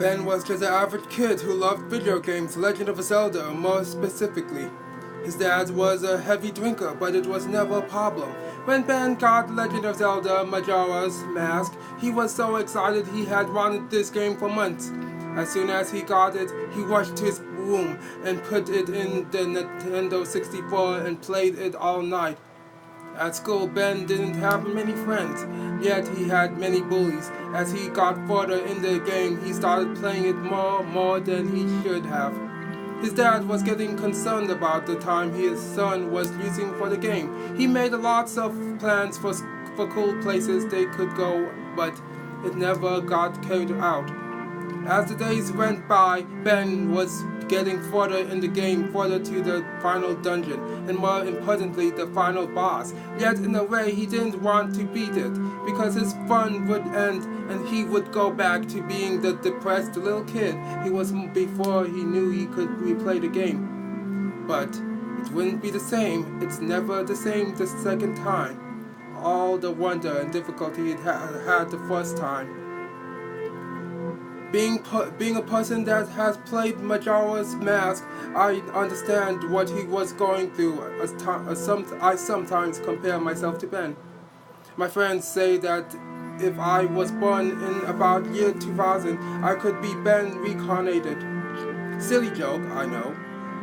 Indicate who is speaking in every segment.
Speaker 1: Ben was just an average kid who loved video games, Legend of Zelda more specifically. His dad was a heavy drinker, but it was never a problem. When Ben got Legend of Zelda Majora's Mask, he was so excited he had wanted this game for months. As soon as he got it, he rushed to his room and put it in the Nintendo 64 and played it all night. At school, Ben didn't have many friends, yet he had many bullies. As he got further in the game, he started playing it more than he should have. His dad was getting concerned about the time his son was using for the game. He made lots of plans for cool places they could go, but it never got carried out. As the days went by, Ben was getting further in the game, further to the final dungeon, and more importantly, the final boss. Yet in a way, he didn't want to beat it, because his fun would end and he would go back to being the depressed little kid he was before he knew he could replay the game. But it wouldn't be the same. It's never the same the second time. All the wonder and difficulty it had the first time. Being a person that has played Majora's Mask, I understand what he was going through. I sometimes compare myself to Ben. My friends say that if I was born in about year 2000, I could be Ben reincarnated. Silly joke, I know.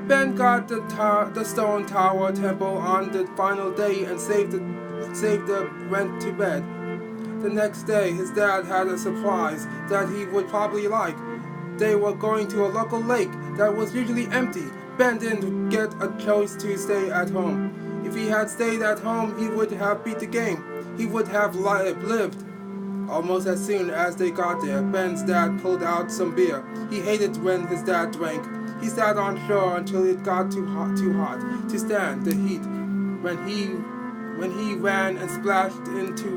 Speaker 1: Ben got the Stone Tower Temple on the final day and went to bed. The next day, his dad had a surprise that he would probably like. They were going to a local lake that was usually empty. Ben didn't get a choice to stay at home. If he had stayed at home, he would have beat the game. He would have lived. Almost as soon as they got there, Ben's dad pulled out some beer. He hated when his dad drank. He sat on shore until it got too hot to stand the heat. When he ran and splashed into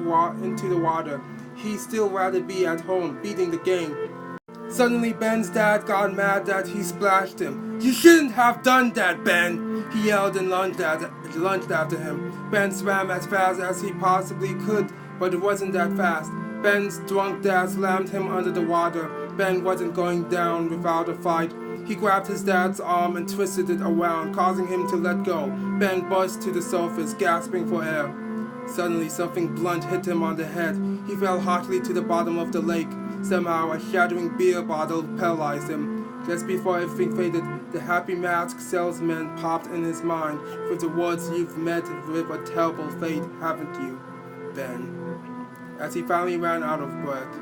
Speaker 1: the water, he'd still rather be at home, beating the game. Suddenly, Ben's dad got mad that he splashed him. "You shouldn't have done that, Ben!" he yelled and lunged after him. Ben swam as fast as he possibly could, but it wasn't that fast. Ben's drunk dad slammed him under the water. Ben wasn't going down without a fight. He grabbed his dad's arm and twisted it around, causing him to let go. Ben burst to the surface, gasping for air. Suddenly, something blunt hit him on the head. He fell harshly to the bottom of the lake. Somehow, a shattering beer bottle paralyzed him. Just before everything faded, the happy mask salesman popped in his mind with the words, "You've met with a terrible fate, haven't you, Ben?" As he finally ran out of breath.